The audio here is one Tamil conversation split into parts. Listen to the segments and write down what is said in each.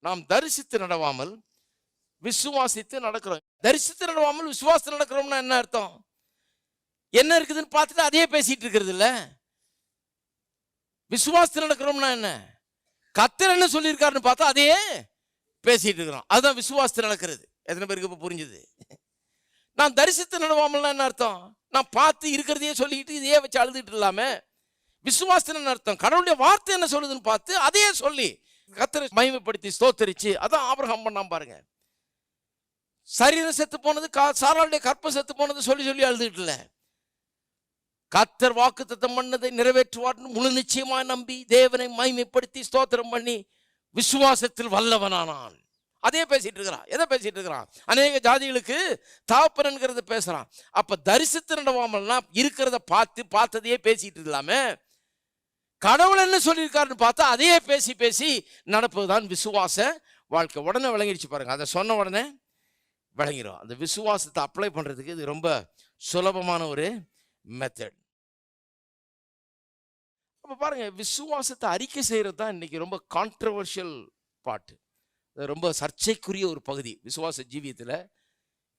நாம் தரிசித்து நடவாமல் விசுவாசித்து நடக்கிறோம். தரிசித்து நடவாமல் விசுவாசித்து நடக்கிறோம்னா என்ன அர்த்தம்? என்ன இருக்குதுன்னு பார்த்துட்டு அதையே பேசிட்டு இருக்கிறது இல்ல. விசுவாசித்து நடக்கிறோம்னா என்ன? கர்த்தர் என்ன சொல்லியிருக்காருன்னு பார்த்தா அதையே பேசிட்டு இருக்கிறோம். அதுதான் விசுவாசித்து நடக்கிறது. எத்தனை பேருக்கு இப்ப புரிஞ்சுது? நான் தரிசித்து நடவாமல்னா என்ன அர்த்தம்? நான் பார்த்து இருக்கிறதையே சொல்லிக்கிட்டு இதையே வச்சு அழுதுட்டு இல்லாம விசுவாசத்தின் அர்த்தம் கடவுளுடைய வார்த்தை என்ன சொல்லுதுன்னு பார்த்து அதையே சொல்லி கர்த்தரை மகிமைப்படுத்தி ஸ்தோத்தரிச்சு. அதான் ஆபிரகாம் பண்ணாம பாருங்க. சரீரம் செத்து போனது, சாராளுடைய கற்பம் செத்து போனது சொல்லி சொல்லி அழுதுட்டு இல்ல. கர்த்தர் வாக்குத்தத்தம் பண்ணதை நிறைவேற்றுவார்னு முழு நிச்சயமா நம்பி தேவனை மகிமைப்படுத்தி ஸ்தோத்திரம் பண்ணி விசுவாசத்தில் வல்லவனானான். அதே பேசிட்டு இருக்கிறான். எதை பேசிட்டு இருக்கிறான்? அநேக ஜாதிகளுக்கு தாப்பரன்கிறத பேசுறான். அப்ப தரிசித்து நடவாமல்னா இருக்கிறத பார்த்ததையே பேசிட்டு இல்லாம கடவுள் என்ன சொல்லியிருக்காருன்னு பார்த்தா அதையே பேசி பேசி நடப்பதுதான் விசுவாச வாழ்க்கை. உடனே விளங்கிடுச்சு பாருங்க. அதை சொன்ன உடனே விளங்கிடும். அந்த விசுவாசத்தை அப்ளை பண்றதுக்கு இது ரொம்ப சுலபமான ஒரு மெத்தட். அப்ப பாருங்க, விசுவாசத்தை அறிக்கை செய்யறது தான் இன்னைக்கு ரொம்ப கான்ட்ரவர்ஷியல் பாட்டு. ரொம்ப சர்ச்சைக்குரிய ஒரு பகுதி விசுவாச ஜீவியத்தில்.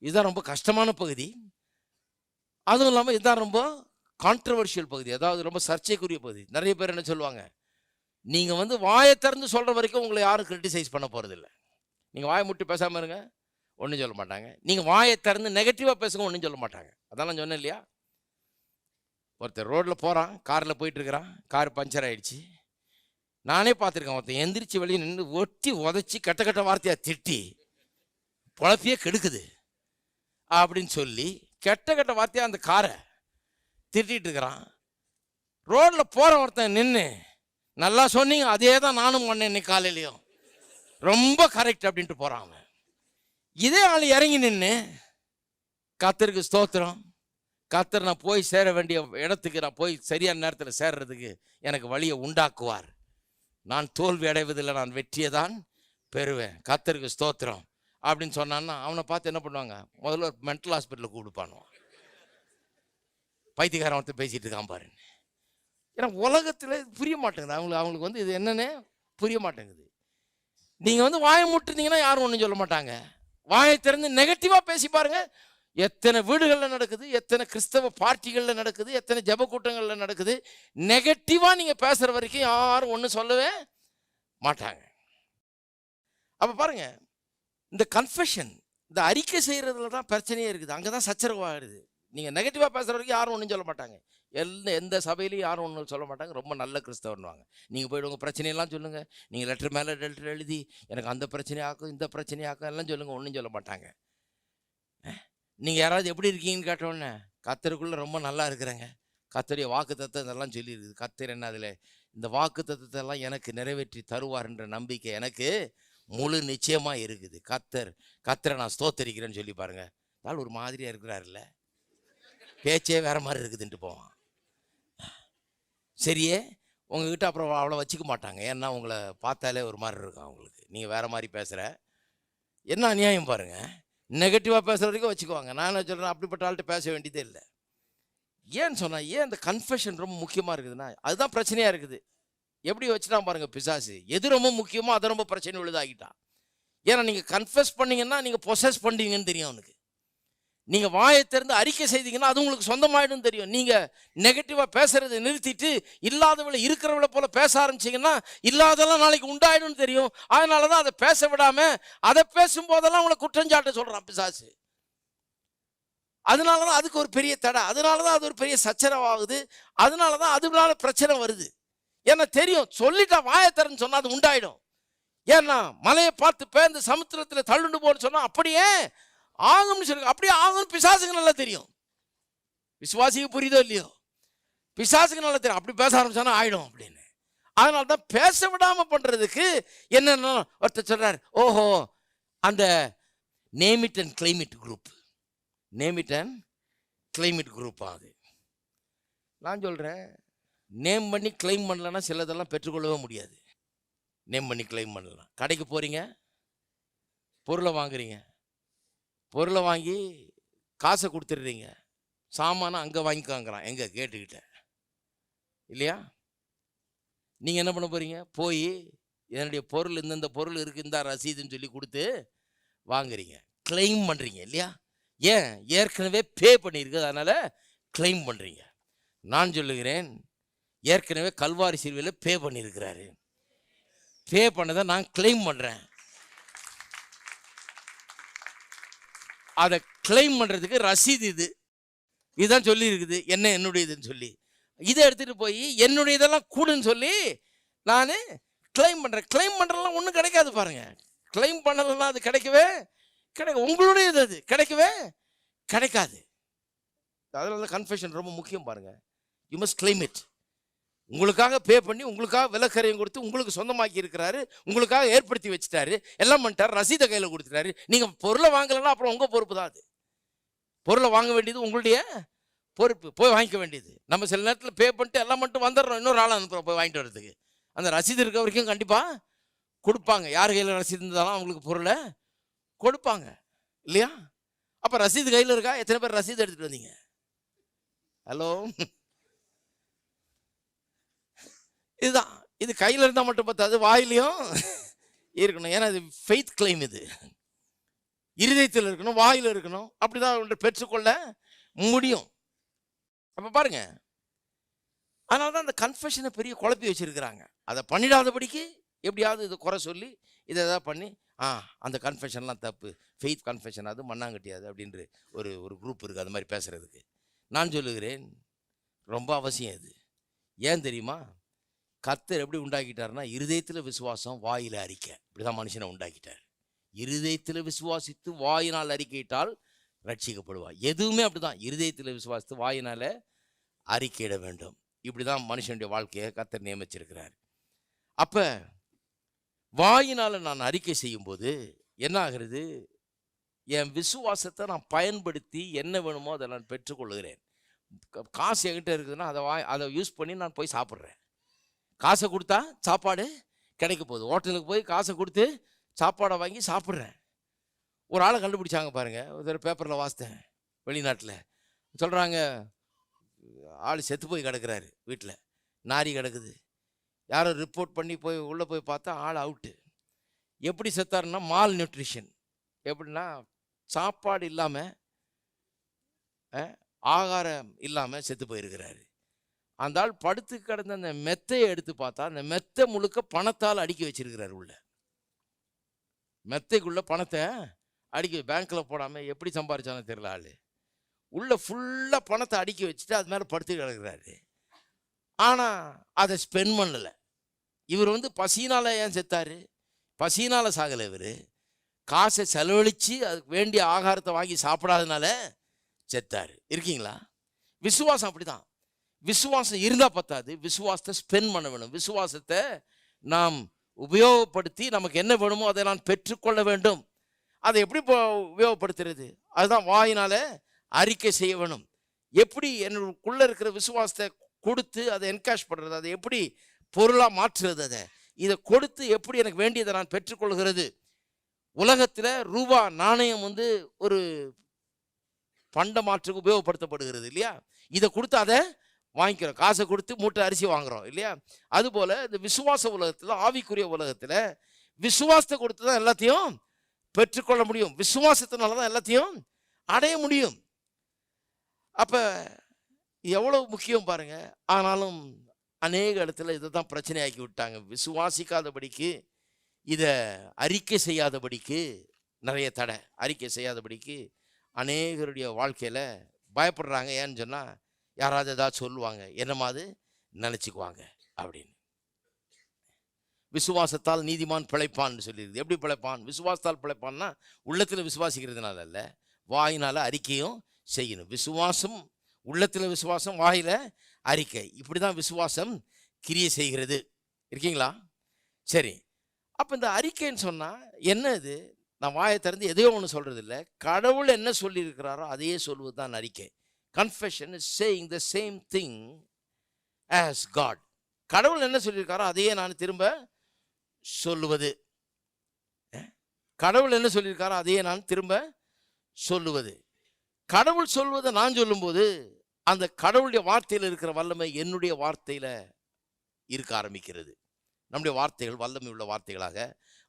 இதுதான் ரொம்ப கஷ்டமான பகுதி. அதுவும் இல்லாமல் இதுதான் ரொம்ப கான்ட்ரவர்ஷியல் பகுதி, அதாவது ரொம்ப சர்ச்சைக்குரிய பகுதி. நிறைய பேர் என்ன சொல்லுவாங்க, நீங்கள் வாயை திறந்து சொல்கிற வரைக்கும் உங்களை யாரும் கிரிட்டிசைஸ் பண்ண போகிறதில்ல. நீங்கள் வாயை முட்டி பேசாமல் இருங்க, ஒன்றும் சொல்ல மாட்டாங்க. நீங்கள் வாயை திறந்து நெகட்டிவாக பேசுங்க, ஒன்றும் சொல்ல மாட்டாங்க. அதான் நான் சொன்னேன் இல்லையா? ஒருத்தர் ரோட்டில் போகிறான், காரில் போயிட்டுருக்கிறான், கார் பஞ்சர் ஆகிடுச்சு. நானே பார்த்துருக்கேன். ஒருத்தன் எந்திரிச்சு வெளியே நின்று ஒட்டி உதச்சி கட்ட கட்ட வார்த்தையாக திட்டி பொழப்பையே கெடுக்குது அப்படின்னு சொல்லி கெட்ட கட்ட வார்த்தையாக அந்த காரை திட்டிகிட்டு இருக்கிறான். ரோட்டில் போகிற ஒருத்தன் நின்று நல்லா சொன்னீங்க, அதே தான் நானும் பண்ணேன் இன்னைக்கு காலையிலையும், ரொம்ப கரெக்ட் அப்படின்ட்டு போகிறான் அவன். இதே ஆள் இறங்கி நின்று கர்த்தருக்கு ஸ்தோத்திரம், கர்த்தர் நான் போய் சேர வேண்டிய இடத்துக்கு நான் போய் சரியான நேரத்தில் சேர்றதுக்கு எனக்கு வழியை உண்டாக்குவார், நான் தோல்வி அடைவதில்லை, நான் வெற்றியை தான் பெறுவேன், கர்த்தருக்கு ஸ்தோத்திரம் அப்படின்னு சொன்னான்னா அவனை பார்த்து என்ன பண்ணுவாங்க? முதல்ல ஒரு மென்டல் ஹாஸ்பிட்டலுக்கு கூப்பிடுப்பானுவான். பைத்தியக்காரன் ஒருத்தர் பேசிட்டு இருக்கான் பாருங்க. ஏன்னா உலகத்தில் புரிய மாட்டேங்குது அவங்களுக்கு இது என்னன்னே புரிய மாட்டேங்குது. நீங்கள் வாயை முட்டுனீங்கன்னா யாரும் ஒன்றும் சொல்ல மாட்டாங்க. வாயை திறந்து நெகட்டிவாக பேசி பாருங்க. எத்தனை வீடுகளில் நடக்குது, எத்தனை கிறிஸ்தவ பார்ட்டிகளில் நடக்குது, எத்தனை ஜெப கூட்டங்களில் நடக்குது. நெகட்டிவாக நீங்கள் பேசுகிற வரைக்கும் யாரும் ஒன்றும் சொல்லவே மாட்டாங்க. அப்போ பாருங்க, இந்த கன்ஃபெஷன், இந்த அறிக்கை செய்கிறதுல தான் பிரச்சனையே இருக்குது. அங்கே தான் சச்சரவாகிடுது. நீங்கள் நெகட்டிவாக பேசுகிற வரைக்கும் யாரும் ஒன்றும் சொல்ல மாட்டாங்க. எந்த சபையிலையும் யாரும் ஒன்றும் சொல்ல மாட்டாங்க. ரொம்ப நல்ல கிறிஸ்தவன்வாங்க. நீங்கள் போய்ட்டு உங்கள் பிரச்சனையெல்லாம் சொல்லுங்கள், நீங்கள் லெட்டர் மேலே லெட்டர் எழுதி எனக்கு அந்த பிரச்சனையாக்கும் இந்த பிரச்சனையாக்கும் எல்லாம் சொல்லுங்கள், ஒன்றும் சொல்ல மாட்டாங்க. நீங்கள் யாராவது எப்படி இருக்கீங்கன்னு கேட்டோன்னே கர்த்தருக்குள்ளே ரொம்ப நல்லா இருக்கிறேங்க, கர்த்தருடைய வாக்கு தத்துவம் இதெல்லாம் சொல்லியிருக்குது, கர்த்தர் என்ன அதில் இந்த வாக்கு தத்துவத்தை எல்லாம் எனக்கு நிறைவேற்றி தருவார்ன்ற நம்பிக்கை எனக்கு முழு நிச்சயமாக இருக்குது. கர்த்தரை நான் ஸ்தோத்தரிக்கிறேன்னு சொல்லி பாருங்க. அதனால் ஒரு மாதிரியாக இருக்கிறாருல்ல, பேச்சே வேற மாதிரி இருக்குதுன்ட்டு போவான். சரியே உங்ககிட்ட அப்புறம் அவ்வளோ வச்சுக்க மாட்டாங்க. ஏன்னா உங்களை பார்த்தாலே ஒரு மாதிரி இருக்கும் அவங்களுக்கு. நீங்கள் வேற மாதிரி பேசுகிற என்ன அநியாயம் பாருங்க. நெகட்டிவாக பேசுகிற வரைக்கும் வச்சுக்குவாங்க. நான் என்ன சொல்கிறேன், அப்படிப்பட்ட ஆள்கிட்ட பேச வேண்டியதே இல்லை. ஏன்னு சொன்னால், ஏன் அந்த கன்ஃபெஷன் ரொம்ப முக்கியமாக இருக்குதுன்னா அதுதான் பிரச்சனையாக இருக்குது. எப்படி வச்சுட்டா பாருங்க பிசாசு, எது ரொம்ப முக்கியமோ அதை ரொம்ப பிரச்சனை விழுதாகிட்டான். ஏன்னா நீங்கள் கன்ஃபெஸ் பண்ணீங்கன்னா நீங்கள் பொசஸ் பண்ணுவீங்கன்னு தெரியும் அவனுக்கு. நீங்கள் வாயை திறந்து அறிக்கை செய்தீங்கன்னா அது உங்களுக்கு சொந்தமாயிடும் தெரியும். நீங்கள் நெகட்டிவாக பேசுறதை நிறுத்திட்டு இல்லாதவளை இருக்கிறவளை போல பேச ஆரம்பிச்சிங்கன்னா இல்லாதெல்லாம் நாளைக்கு உண்டாயிடும் தெரியும். அதனால தான் அதை பேச விடாமல் அதை பேசும்போதெல்லாம் உங்களை குற்றஞ்சாட்ட சொல்கிறான் பிசாசு. அதனால தான் அதுக்கு ஒரு பெரிய தடை, அதனால தான் அது ஒரு பெரிய சச்சரவாகுது, அதனால தான் அதனால பிரச்சனை வருது. ஏன்னா தெரியும், சொல்லிட்டா வாயை திறன்னு சொன்னால் அது உண்டாயிடும். ஏன்னா மலையை பார்த்து பேர்ந்து சமுத்திரத்தில் தள்ளுண்டு போன்னு சொன்னால் அப்படியே ஆகும்னு சொல்லுங்க. அப்படியே ஆகும் பிசாசுக்கு நல்லா தெரியும். விசுவாசிக்கு புரியுதோ இல்லையோ, பிசாசுக்கு நல்லா தெரியும் அப்படி பேச ஆரம்பிச்சானா ஆயிடும் அப்படின்னு. அதனால தான் பேச விடாம பண்றதுக்கு என்னன்னா ஒருத்தர் சொல்றாரு, ஓஹோ அந்த name it and claim it group, name it and claim it group. அது நான் சொல்றேன், நேம் பண்ணி கிளைம் பண்ணலன்னா சிலதெல்லாம் பெற்றுக்கொள்ளவே முடியாது. நேம் பண்ணி கிளைம் பண்ணலாம். கடைக்கு போறீங்க, பொருளை வாங்குறீங்க, பொருளை வாங்கி காசை கொடுத்துடுறீங்க, சாமானை அங்கே வாங்கிக்காங்கிறான் எங்கே கேட்டுக்கிட்ட இல்லையா? நீங்கள் என்ன பண்ண போகிறீங்க? போய் என்னுடைய பொருள் இந்தந்த பொருள் இருக்கு, இந்த ரசீதுன்னு சொல்லி கொடுத்து வாங்குறீங்க, கிளைம் பண்றீங்க இல்லையா? ஏன்? ஏற்கனவே பே பண்ணியிருக்கு, அதனால கிளைம் பண்றீங்க. நான் சொல்லுகிறேன், ஏற்கனவே கல்வாரி சிலுவையில் பே பண்ணியிருக்கிறாரு. பே பண்ணதை நான் கிளைம் பண்றேன். அதை கிளைம் பண்றதுக்கு ரசீது இதுதான் சொல்லி இருக்குது, என்ன என்னுடையதுன்னு சொல்லி. இதை எடுத்துட்டு போய் என்னுடையதெல்லாம் கூடுன்னு சொல்லி நான் கிளைம் பண்றேன். கிளைம் பண்றதெல்லாம் ஒன்றும் கிடைக்காது பாருங்க. கிளைம் பண்ணலன்னா அது கிடைக்கவே உங்களுடையது, அது கிடைக்கவே கிடைக்காது. அதனால கன்ஃபெஷன் ரொம்ப முக்கியம் பாருங்க. You must claim it. உங்களுக்காக பே பண்ணி, உங்களுக்காக விலக்கரையும் கொடுத்து, உங்களுக்கு சொந்தமாக்கி இருக்கிறாரு, உங்களுக்காக ஏற்படுத்தி வச்சுட்டாரு, எல்லாம் பண்ணிட்டாரு, ரசீதை கையில் கொடுத்துட்டாரு. நீங்க பொருளை வாங்கலைன்னா அப்புறம் உங்க பொறுப்பு தான் அது. பொருளை வாங்க வேண்டியது உங்களுடைய பொறுப்பு, போய் வாங்கிக்க வேண்டியது. நம்ம சில நேரத்தில் பே பண்ணிட்டு எல்லாம் மட்டும் வந்துடுறோம், இன்னொரு ஆளை அனுப்புகிறோம் போய் வாங்கிட்டு வரதுக்கு. அந்த ரசீது இருக்க வரைக்கும் கண்டிப்பாக கொடுப்பாங்க. யார் கையில் ரசீது இருந்தாலும் அவங்களுக்கு பொருளை கொடுப்பாங்க இல்லையா? அப்போ ரசீது கையில் இருக்கா? எத்தனை பேர் ரசீது எடுத்துகிட்டு வந்தீங்க? ஹலோ, இதுதான். இது கையில் இருந்தால் மட்டும் பார்த்தாது, வாயிலையும் இருக்கணும். ஏன்னா இது ஃபெய்த் கிளைம். இது இருதயத்தில் இருக்கணும், வாயில் இருக்கணும். அப்படிதான் பெற்றுக்கொள்ள முடியும். அப்ப பாருங்க, அதனாலதான் அந்த கன்ஃபெஷனை பெரிய குழப்பி வச்சிருக்கிறாங்க. அதை பண்ணிடாதபடிக்கு எப்படியாவது இதை குறை சொல்லி இதை எதாவது பண்ணி அந்த கன்ஃபெஷன்லாம் தப்பு, ஃபெய்த் கன்ஃபெஷன் அது மண்ணாங்கட்டியாது அப்படின்ற ஒரு குரூப் இருக்குது அது மாதிரி பேசுறதுக்கு. நான் சொல்லுகிறேன், ரொம்ப அவசியம் இது. ஏன் தெரியுமா? கர்த்தர் எப்படி உண்டாக்கிட்டாருன்னா, இருதயத்தில் விசுவாசம், வாயில அறிக்கை. இப்படிதான் மனுஷனை உண்டாக்கிட்டார். இருதயத்தில் விசுவாசித்து வாயினால் அறிக்கையிட்டால் ரட்சிக்கப்படுவார். எதுவுமே அப்படிதான். இருதயத்தில் விசுவாசித்து வாயினால அறிக்கையிட வேண்டும். இப்படிதான் மனுஷனுடைய வாழ்க்கையை கர்த்தர் நியமிச்சிருக்கிறார். அப்ப வாயினால நான் அறிக்கை செய்யும் போது என்ன ஆகிறது? என் விசுவாசத்தை நான் பயன்படுத்தி என்ன வேணுமோ அதை நான் பெற்றுக்கொள்கிறேன். காசு என்கிட்ட இருக்குதுன்னா அதை யூஸ் பண்ணி நான் போய் சாப்பிட்றேன். காசை கொடுத்தா சாப்பாடு கிடைக்க போகுது. ஹோட்டலுக்கு போய் காசை கொடுத்து சாப்பாடை வாங்கி சாப்பிட்றேன். ஒரு ஆளை கண்டுபிடிச்சாங்க பாருங்க. ஒரு பேப்பரில் வாசித்தேன், வெளிநாட்டில் சொல்கிறாங்க, ஆள் செத்து போய் கிடக்கிறாரு, வீட்டில் நாரி கிடக்குது. யாரோ ரிப்போர்ட் பண்ணி போய் உள்ளே போய் பார்த்தா ஆள் அவுட்டு. எப்படி செத்தாருன்னா மால் நியூட்ரிஷன். எப்படின்னா சாப்பாடு இல்லாமல், ஆகாரம் இல்லாமல் செத்து போயிருக்கிறாரு. அந்த ஆள் படுத்து கிடந்த அந்த மெத்தையை எடுத்து பார்த்தா அந்த மெத்தை முழுக்க பணத்தால் அடுக்கி வச்சிருக்கிறாரு. உள்ள மெத்தைக்குள்ள பணத்தை அடுக்கி, பேங்க்ல போடாமல் எப்படி சம்பாதிச்சானு தெரியல. ஆள் உள்ள ஃபுல்லாக பணத்தை அடுக்கி வச்சுட்டு அது மேலே படுத்து கிடக்குறாரு. ஆனால் அதை ஸ்பெண்ட் பண்ணலை. இவர் பசியினால் ஏன் செத்தாரு? பசியினால் சாகலை. இவர் காசை செலவழித்து அதுக்கு வேண்டிய ஆகாரத்தை வாங்கி சாப்பிடாதனால செத்தாரு. இருக்கீங்களா? விசுவாசம் அப்படிதான். விசுவாசம் இருந்தால் பத்தாது, விசுவாசத்தை ஸ்பெண்ட் பண்ண வேணும். விசுவாசத்தை நாம் உபயோகப்படுத்தி நமக்கு என்ன வேணுமோ அதை நான் பெற்றுக்கொள்ள வேண்டும். அதை எப்படி உபயோகப்படுத்துறது? அதுதான் வாயினால அறிக்கை செய்ய வேணும். எப்படி என்னுக்குள்ள இருக்கிற விசுவாசத்தை கொடுத்து அதை என்கேஷ் பண்ணுறது, அதை எப்படி பொருளாக மாற்றுறது, அதை இதை கொடுத்து எப்படி எனக்கு வேண்டியதை நான் பெற்றுக்கொள்கிறது. உலகத்தில் ரூபா நாணயம் ஒரு பண்ட மாற்றுக்கு உபயோகப்படுத்தப்படுகிறது இல்லையா? இதை கொடுத்து அதை வாங்கிக்கிறோம். காசை கொடுத்து மூட்டை அரிசி வாங்குறோம் இல்லையா? அதுபோல் இந்த விசுவாச உலகத்தில், ஆவிக்குரிய உலகத்தில் விசுவாசத்தை கொடுத்து தான் எல்லாத்தையும் பெற்றுக்கொள்ள முடியும். விசுவாசத்தினால தான் எல்லாத்தையும் அடைய முடியும். அப்போ எவ்வளவு முக்கியம் பாருங்க. ஆனாலும் அநேக இடத்துல இதை தான் பிரச்சனையாக்கி விட்டாங்க. விசுவாசிக்காதபடிக்கு, இதை அறிக்கை செய்யாதபடிக்கு நிறைய தடை. அறிக்கை செய்யாதபடிக்கு அநேகருடைய வாழ்க்கையில் பயப்படுறாங்க. ஏன்னு சொன்னால் யாராவது ஏதாவது சொல்லுவாங்க, என்னமாவது நினச்சிக்குவாங்க அப்படின்னு. விசுவாசத்தால் நீதிமான் பிழைப்பான்னு சொல்லிடுது. எப்படி பிழைப்பான்? விசுவாசத்தால் பிழைப்பான்னா உள்ளத்தில் விசுவாசிக்கிறதுனால அல்ல, வாயினால் அறிக்கையும் செய்யணும். விசுவாசம் உள்ளத்தில், விசுவாசம் வாயில அறிக்கை. இப்படி தான் விசுவாசம் கிரியை செய்கிறது. இருக்கீங்களா? சரி. அப்போ இந்த அறிக்கைன்னு சொன்னால் என்ன? இது நான் வாயை திறந்து எதையோ ஒன்று சொல்கிறது இல்லை. கடவுள் என்ன சொல்லியிருக்கிறாரோ அதையே சொல்வது தான் அறிக்கை. Confession is saying the same thing as God. கடவுள் என்ன சொல்லியிருக்காரோ அதையே நான் திரும்ப சொல்லுவது. கடவுள் என்ன சொல்லியிருக்காரோ அதையே நான் திரும்ப சொல்லுவது. கடவுள் சொல்வதை நான் சொல்லும்போது அந்த கடவுளுடைய வார்த்தையில் இருக்கிற வல்லமை என்னுடைய வார்த்தையில் இருக்க ஆரம்பிக்கிறது. நம்முடைய வார்த்தைகள் வல்லமை உள்ள வார்த்தைகளாக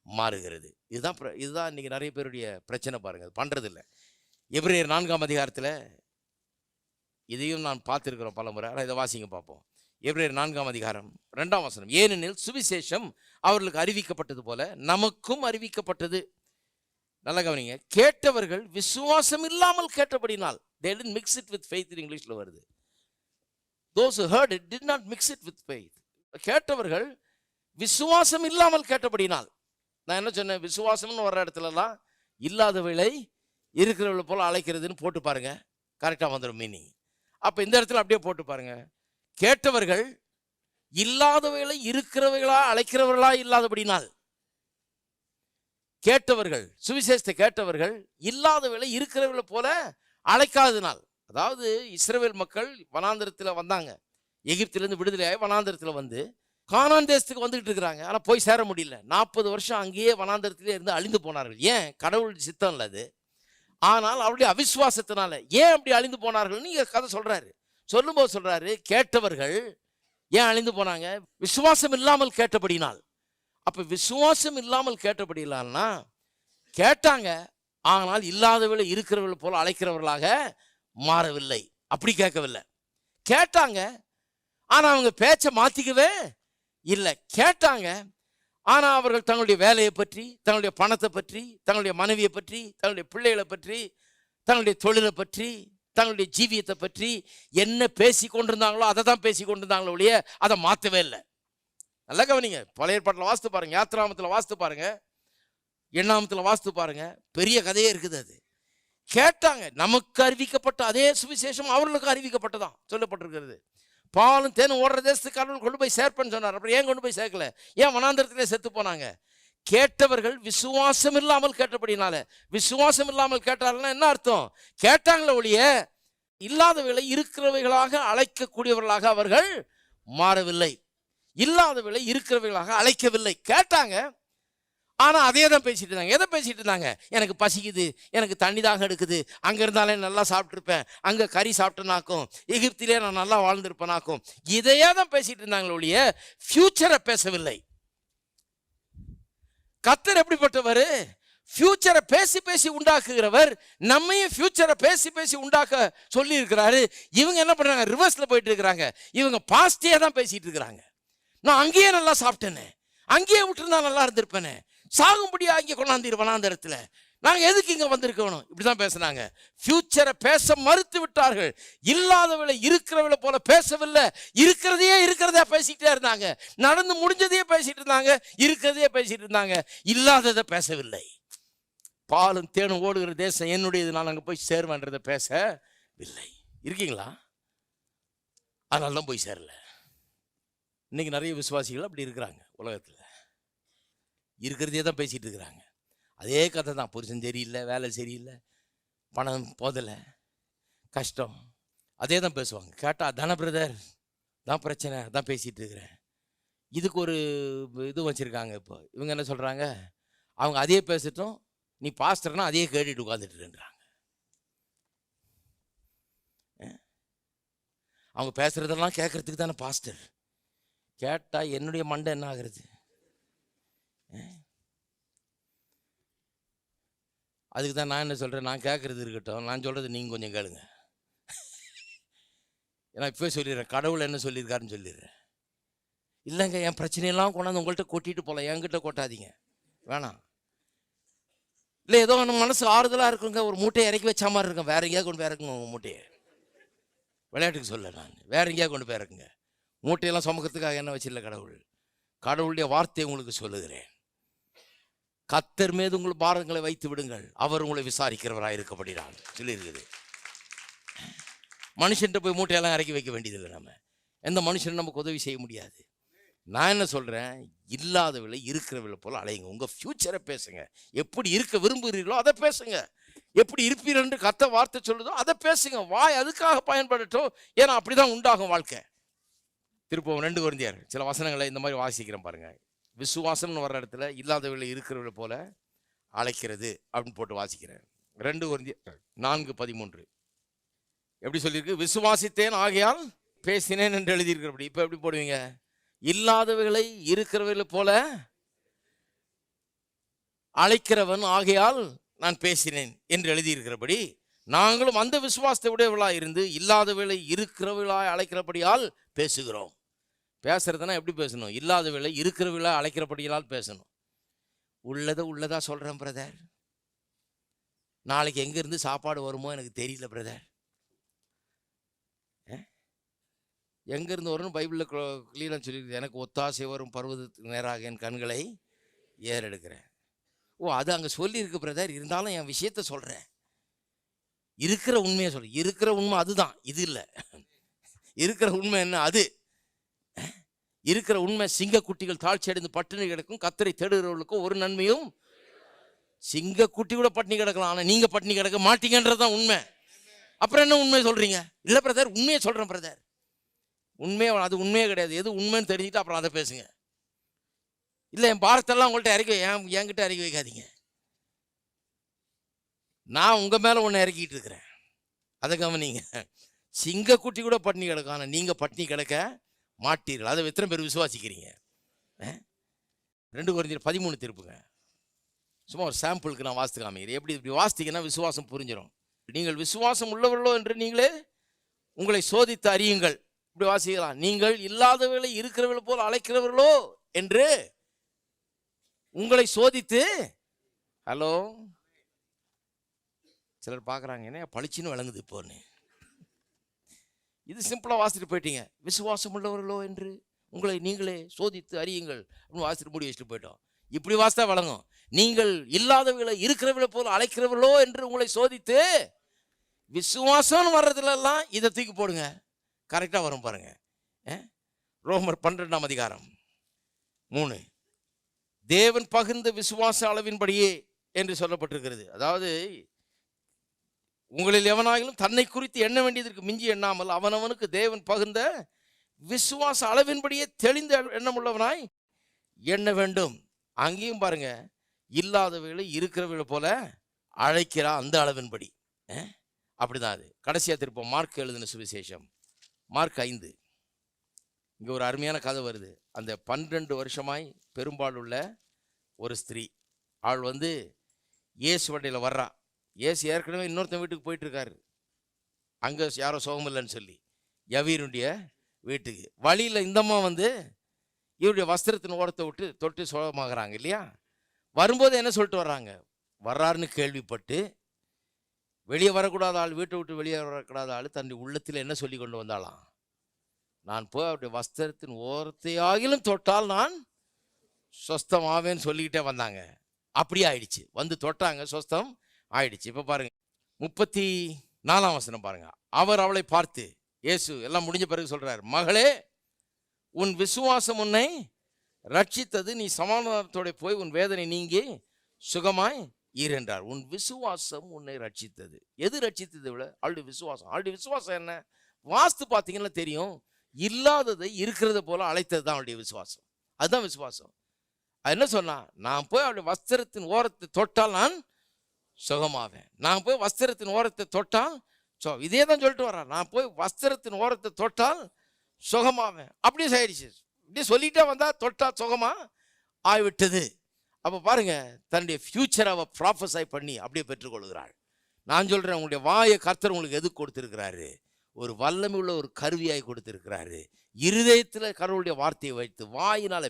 மாறுகிறது. இதுதான் இன்னைக்கு நிறைய பேருடைய பிரச்சனை பாருங்க, அது பண்றதில்ல. எபிரேயர் 4ஆம் அதிகாரத்தில் இதையும் நான் பார்த்துருக்கிறோம் பல முறை. ஆனால் இதை வாசிங்க பார்ப்போம். எபிரேயர் 4ஆம் அதிகாரம் 2ஆம் வசனம். ஏனெனில் சுவிசேஷம் அவர்களுக்கு அறிவிக்கப்பட்டது போல நமக்கும் அறிவிக்கப்பட்டது. நல்ல கவனிங்க, கேட்டவர்கள் விசுவாசம் இல்லாமல் கேட்டபடினால். They didn't mix it with faith. இங்கிலீஷ்ல வருது. Those who heard it did not mix it with faith. கேட்டவர்கள் விசுவாசம் இல்லாமல் கேட்டபடினால். நான் என்ன சொன்னேன், விசுவாசம்னு வர்ற இடத்துலலாம் இல்லாதவளை இருக்கிறவளை போல அழைக்கிறதுன்னு போட்டு பாருங்க, கரெக்டாக வந்துடும் மீனிங். அப்போ இந்த இடத்துல அப்படியே போட்டு பாருங்க, கேட்டவர்கள் இல்லாதவைகளை இருக்கிறவைகளா அழைக்கிறவர்களா இல்லாதபடினால். கேட்டவர்கள், சுவிசேஷத்தை கேட்டவர்கள் இல்லாதவைகளை இருக்கிறவர்களை போல அழைக்காததினால். அதாவது இஸ்ரவேல் மக்கள் வனாந்தரத்தில் வந்தாங்க, எகிப்திலிருந்து விடுதலையாகி வனாந்தரத்தில் வந்து கானான் தேசத்துக்கு வந்துகிட்டு இருக்கிறாங்க. ஆனால் போய் சேர முடியல. 40 வருஷம் அங்கேயே வனாந்தரத்திலே இருந்து அழிந்து போனார்கள். ஏன்? கடவுள் சித்தம் இல்லை அது. ஆனால் அவருடைய அவிசுவாசத்தினால ஏன் அப்படி அழிந்து போனார்கள் நீங்க கதை சொல்றாரு. சொல்லும்போது சொல்றாரு, கேட்டவர்கள் ஏன் அழிந்து போனாங்க? விசுவாசம் இல்லாமல் கேட்டபடினால். அப்ப விசுவாசம் இல்லாமல் கேட்டபடினால்னா, கேட்டாங்க ஆனால் இல்லாதவர்களை இருக்கிறவர்கள் போல அழைக்கிறவர்களாக மாறவில்லை. அப்படி கேட்கவில்லை. கேட்டாங்க ஆனா அவங்க பேச்சை மாத்திக்கவே இல்லை. கேட்டாங்க ஆனா அவர்கள் தங்களுடைய வேலையை பற்றி, தங்களுடைய பணத்தை பற்றி, தங்களுடைய மனைவியை பற்றி, தங்களுடைய பிள்ளைகளை பற்றி, தங்களுடைய தொழிலை பற்றி, தங்களுடைய ஜீவியத்தை பற்றி என்ன பேசி கொண்டிருந்தாங்களோ அதை தான் பேசி கொண்டிருந்தாங்களோ ஒழிய அதை மாற்றவே இல்லை. நல்லா கவனிங்க, பழைய ஏற்பாட்டில் வாசித்து பாருங்க, யாத்திராமத்தில் வாசித்து பாருங்க, எண்ணாமத்தில் வாசித்து பாருங்க, பெரிய கதையே இருக்குது. அது கேட்டாங்க, நமக்கு அறிவிக்கப்பட்ட அதே சுவிசேஷம் அவர்களுக்கு அறிவிக்கப்பட்டதான் சொல்லப்பட்டிருக்கிறது. பாலும் தேனும் ஓடுற தேசத்துக்கு கடவுள் கொண்டு போய் சேர்ப்பேன்னு சொன்னார். அப்புறம் ஏன் கொண்டு போய் சேர்க்கல? ஏன் வனாந்தரத்திலே செத்து போனாங்க? கேட்டவர்கள் விசுவாசம் இல்லாமல் கேட்டபடினால. விசுவாசம் இல்லாமல் கேட்டார்கள்னா என்ன அர்த்தம்? கேட்டாங்களே ஒழிய இல்லாதவைகளை இருக்கிறவைகளாக அழைக்கக்கூடியவர்களாக அவர்கள் மாறவில்லை. இல்லாதவைகளை இருக்கிறவைகளாக அழைக்கவில்லை. கேட்டாங்க ஆனா அதே தான் பேசிட்டு இருந்தாங்க. எதை பேசிட்டு இருந்தாங்க? எனக்கு பசிக்குது, எனக்கு தண்ணி தாக எடுக்குது, அங்க இருந்தாலே நல்லா சாப்பிட்டுருப்பேன், அங்க கறி சாப்பிட்டனாக்கும், எகிப்திலே நான் நல்லா வாழ்ந்திருப்பேனாக்கும், இதையே தான் பேசிட்டு இருந்தாங்களே ஒழிய ஃபியூச்சரை பேசவில்லை. கர்த்தர் எப்படிப்பட்டவர்? ஃபியூச்சரை பேசி பேசி உண்டாக்குகிறவர். நம்மையும் ஃபியூச்சரை பேசி பேசி உண்டாக்க சொல்லி இருக்கிறாரு. இவங்க என்ன பண்றாங்க? ரிவர்ஸ்ல போயிட்டு இருக்கிறாங்க. இவங்க பாஸ்டே தான் பேசிட்டு இருக்கிறாங்க. நான் அங்கேயே நல்லா சாப்பிட்டேனே, அங்கேயே விட்டுருந்தா நல்லா இருந்திருப்பேனே, சாகும்படியா இங்கே கொண்டாந்து வனாந்தரத்தில் நாங்கள் எதுக்கு இங்கே வந்திருக்கணும், இப்படிதான் பேசினாங்க. ஃபியூச்சரை பேச மறுத்து விட்டார்கள். இல்லாதவளை இருக்கிறவளை போல பேசவில்லை. இருக்கிறதே பேசிக்கிட்டே இருந்தாங்க. நடந்து முடிஞ்சதையே பேசிட்டு இருந்தாங்க, இருக்கிறதையே பேசிட்டு இருந்தாங்க, இல்லாததை பேசவில்லை. பாலும் தேனும் ஓடுகிற தேசம் என்னுடையது, நான் அங்கே போய் சேருவேன்றதை பேசவில்லை. இருக்கீங்களா? அதனால தான் போய் சேரல. இன்னைக்கு நிறைய விசுவாசிகள் அப்படி இருக்கிறாங்க. உலகத்தில் இருக்கிறதே தான் பேசிட்டு இருக்கிறாங்க. அதே கதை தான். புருஷன் சரியில்லை, வேலை சரியில்லை, பணம் போதலை, கஷ்டம், அதே தான் பேசுவாங்க. கேட்டால் தானே பிரதர் தான் பிரச்சனை, தான் பேசிகிட்டு இருக்கிறேன். இதுக்கு ஒரு இது வச்சுருக்காங்க. இப்போ இவங்க என்ன சொல்கிறாங்க? அவங்க அதே பேசிட்டோம், நீ பாஸ்டர்னா அதையே கேட்டுட்டு உட்காந்துட்டுன்றாங்க. அவங்க பேசுகிறதெல்லாம் கேட்குறதுக்கு தானே பாஸ்டர். கேட்டால் என்னுடைய மண்டை என்ன ஆகுறது? அதுக்கு தான் நான் என்ன சொல்கிறேன், நான் கேட்குறது இருக்கட்டும், நான் சொல்கிறது நீங்கள் கொஞ்சம் கேளுங்க. ஏன்னா இப்போ சொல்லிடுறேன், கடவுள் என்ன சொல்லியிருக்காருன்னு சொல்லிடுறேன். இல்லைங்க, என் பிரச்சனையெல்லாம் கொண்டாந்து உங்கள்கிட்ட கொட்டிட்டு போகலாம், என்கிட்ட கொட்டாதீங்க, வேணாம். இல்லை ஏதோ நம்ம மனசு ஆறுதலாக இருக்குங்க, ஒரு மூட்டையை இறக்கி வச்சா மாதிரி இருக்கும், வேற எங்கேயா கொண்டு போய் இறக்குங்க உங்கள் மூட்டையை. விளையாட்டுக்கு சொல்ல நான், வேற எங்கேயா கொண்டு போய் இறக்குங்க. மூட்டையெல்லாம் சுமக்கிறதுக்காக என்ன வச்சிடல கடவுள். கடவுளுடைய வார்த்தையை உங்களுக்கு சொல்லுகிறேன். கர்த்தர் மீது உங்கள் பாரங்களை வைத்து விடுங்கள், அவர் உங்களை விசாரிக்கிறவராக இருக்கப்படுகிறார் சொல்லியிருக்குது. மனுஷன்ட்ட போய் மூட்டையெல்லாம் இறக்கி வைக்க வேண்டியதில்லை. நம்ம எந்த மனுஷனும் நமக்கு உதவி செய்ய முடியாது. நான் என்ன சொல்கிறேன், இல்லாதவில்லை இருக்கிறவில்லை போல அலையுங்க. உங்கள் ஃபியூச்சரை பேசுங்க. எப்படி இருக்க விரும்புகிறீர்களோ அதை பேசுங்க. எப்படி இருப்பீர்கள் என்று கர்த்தர் வார்த்தை சொல்லுதோ அதை பேசுங்க. வாய் அதுக்காக பயன்படட்டும். ஏன்னா அப்படிதான் உண்டாகும் வாழ்க்கை. திருப்பவும் 2 கொரிந்தியர் சில வசனங்களை இந்த மாதிரி வாசிக்கிறேன் பாருங்க. விசுவாசம்னு வர்ற இடத்துல இல்லாதவர்களை இருக்கிறவர்களை போல அழைக்கிறது அப்படின்னு போட்டு வாசிக்கிறேன். 2 கொரிந்தியர் 4:13 எப்படி சொல்லியிருக்கு? விசுவாசித்தேன் ஆகையால் பேசினேன் என்று எழுதியிருக்கிறபடி. இப்போ எப்படி போடுவீங்க? இல்லாதவைகளை இருக்கிறவர்களை போல அழைக்கிறவன் ஆகையால் நான் பேசினேன் என்று எழுதியிருக்கிறபடி நாங்களும் அந்த விசுவாசத்தை உடையவர்களாக இருந்து இல்லாதவைகளை இருக்கிறவர்களாய் அழைக்கிறபடியால் பேசுகிறோம். பேசுறதுன்னா எப்படி பேசணும்? இல்லாதவைகளை இருக்கிறவர்களாய் அழைக்கிறபடியால் பேசணும். உள்ளதா சொல்றேன் பிரதர். நாளைக்கு எங்கிருந்து சாப்பாடு வருமோ எனக்கு தெரியல பிரதர். எங்கிருந்து வரும்னு பைபிளில் கிளீனாக சொல்லியிருக்கு. எனக்கு ஒத்தாசை வரும் பருவத்துக்கு நேராக என் கண்களை ஏறெடுக்கிறேன். ஓ, அது அங்கே சொல்லியிருக்கு பிரதர். இருந்தாலும் என் விஷயத்த சொல்கிறேன். இருக்கிற உண்மையை சொல்கிறேன். இருக்கிற உண்மை அதுதான், இது இல்லை. இருக்கிற உண்மை என்ன? அது இருக்கிற உண்மை. சிங்கக்குட்டிகள் தாழ்ச்சி அடைந்து பட்டினி கிடக்கும், கத்தரை தேடுகிறவர்களுக்கும் ஒரு நன்மையும். சிங்கக்குட்டி கூட பட்டினி கிடக்கலாம், ஆனால் நீங்கள் பட்டினி கிடக்க மாட்டீங்கன்றதுதான் உண்மை. அப்புறம் என்ன உண்மையை சொல்கிறீங்க? இல்லை பிரதர், உண்மையை சொல்கிறேன் பிரதர். உண்மையே அது உண்மையே கிடையாது. எது உண்மைன்னு தெரிஞ்சுட்டு அப்புறம் அதை பேசுங்க. இல்லை, என் பாரத்தெல்லாம் உங்கள்கிட்ட இறக்கி என்கிட்ட இறக்கி வைக்காதீங்க. நான் உங்கள் மேலே ஒன்று இறக்கிட்டு இருக்கிறேன், அதை கவனிங்க. சிங்கக்குட்டி கூட பட்டினி கிடக்கும், ஆனால் நீங்கள் பட்டினி கிடக்க மாட்டீர்கள். அதை எத்தனை பேர் விசுவாசிக்கிறீங்க? 2 கொரிந்தியர் 13 திருப்புங்க. சும்மா ஒரு சாம்பிளுக்கு நான் வாசித்து காமிக்கிறேன். இப்படி வாசித்தீங்கன்னா விசுவாசம் புரிஞ்சிடும். நீங்கள் விசுவாசம் உள்ளவர்களோ என்று நீங்களே உங்களை சோதித்து அறியுங்கள். இப்படி வாசிக்கலாம். நீங்கள் இல்லாதவர்களை இருக்கிறவர்கள் போல் அழைக்கிறவர்களோ என்று உங்களை சோதித்து. ஹலோ, சிலர் பார்க்குறாங்க, என்ன பளிச்சுன்னு விளங்குது இப்போன்னு. இது சிம்பிளாக வாசிட்டு போயிட்டீங்க. விசுவாசம் உள்ளவர்களோ என்று உங்களை நீங்களே சோதித்து அறியுங்கள் அப்படின்னு வாசிட்டு மூடி வச்சுட்டு போயிட்டோம். இப்படி வாசித்தா வழங்கும். நீங்கள் இல்லாதவர்களை இருக்கிறவர்களை போல் அழைக்கிறவர்களோ என்று உங்களை சோதித்து. விசுவாசம் வர்றதுலாம் இதை தூக்கி போடுங்க, கரெக்டாக வரும் பாருங்க. ரோமர் 12ஆம் அதிகாரம் 3. தேவன் பகிர்ந்த விசுவாச அளவின்படியே என்று சொல்லப்பட்டிருக்கிறது. அதாவது உங்களில் எவனாகிலும் தன்னை குறித்து எண்ண வேண்டியதற்கு மிஞ்சி எண்ணாமல் அவனவனுக்கு தேவன் பகிர்ந்த விசுவாச அளவின்படியே தெளிந்த எண்ணம் உள்ளவனாய் எண்ண வேண்டும். அங்கேயும் பாருங்க, இல்லாதவைகளை இருக்கிறவர்களை போல அழைக்கிறா அந்த அளவின்படி. அப்படிதான் அது. கடைசியாக திருப்போம் மார்க் எழுதின சுவிசேஷம், மார்க் 5. இங்கே ஒரு அருமையான கதை வருது. அந்த 12 வருஷமாய் பெரும்பாலுள்ள ஒரு ஸ்திரீ ஆள் இயேசு வண்டியில் வர்றா. இயேசு ஏற்கனவே இன்னொருத்தன் வீட்டுக்கு போயிட்டுருக்காரு. அங்கே யாரோ சோகம் இல்லைன்னு சொல்லி யவீருடைய வீட்டுக்கு. வழியில் இந்தம்மா இவருடைய வஸ்திரத்தின் ஓரத்தை விட்டு தொட்டு சோகமாகறாங்க இல்லையா. வரும்போது என்ன சொல்லிட்டு வர்றாங்க? வர்றாருன்னு கேள்விப்பட்டு வெளியே வரக்கூடாத ஆள், வீட்டை விட்டு வெளியே வரக்கூடாத ஆள் தன்னுடைய உள்ளத்தில் என்ன சொல்லி கொண்டு வந்தாலாம்? நான் போய் அவருடைய வஸ்திரத்தின் ஓரத்தையாகிலும் தொட்டால் நான் சொஸ்தமாவேன்னு சொல்லிக்கிட்டே வந்தாங்க. அப்படியே ஆயிடுச்சு. தொட்டாங்க, சொஸ்தம் ஆயிடுச்சு. இப்போ பாருங்க 34ஆம் வசனம் பாருங்க. அவர் அவளை பார்த்து, இயேசு எல்லாம் முடிஞ்ச பிறகு சொல்றாரு, மகளே, உன் விசுவாசம் உன்னை ரட்சித்தது, நீ சமாதானத்தோட போய் உன் வேதனை நீங்கி சுகமாய் என்றார். உன் விசுவாசம் உன்னை ரட்சித்தது. எது ரட்சித்தது? விட அவளுடைய விசுவாசம். அவளுடைய விசுவாசம் என்ன? வாஸ்து பார்த்தீங்கன்னா தெரியும். இல்லாததை இருக்கிறத போல அழைத்தது தான் அவளுடைய விசுவாசம். அதுதான் விசுவாசம். அது என்ன சொன்னா? நான் போய் அவளுடைய வஸ்திரத்தின் ஓரத்தை தொட்டால் நான் சுகமாவேன். நான் போய் வஸ்திரத்தின் ஓரத்தை தொட்டால் இதே தான் சொல்லிட்டு வர்றான். நான் போய் வஸ்திரத்தின் ஓரத்தை தொட்டால் சுகமாவேன். அப்படியே ஆயிடுச்சு. இப்படியே சொல்லிட்டே வந்தா தொட்டா சுகமா ஆய்விட்டது. அப்போ பாருங்க, தன்னுடைய ஃபியூச்சரை அவ ப்ராஃபஸை பண்ணி அப்படியே பெற்றுக்கொள்கிறாள். நான் சொல்றேன், உங்களுடைய வாயை கர்த்தர் உங்களுக்கு எது கொடுத்திருக்கிறாரு? ஒரு வல்லமை உள்ள ஒரு கருவியாய் கொடுத்திருக்கிறாரு. இருதயத்தில் கடவுளுடைய வார்த்தையை வைத்து வாயினால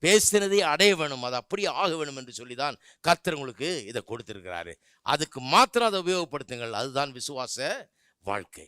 பேசினதை அடைய வேணும், அது அப்படியே ஆக வேணும் என்று சொல்லிதான் கர்த்தர் உங்களுக்கு இதை கொடுத்திருக்கிறாரு. அதுக்கு மாத்திரம் அதை உபயோகப்படுத்துங்கள். அதுதான் விசுவாச வாழ்க்கை.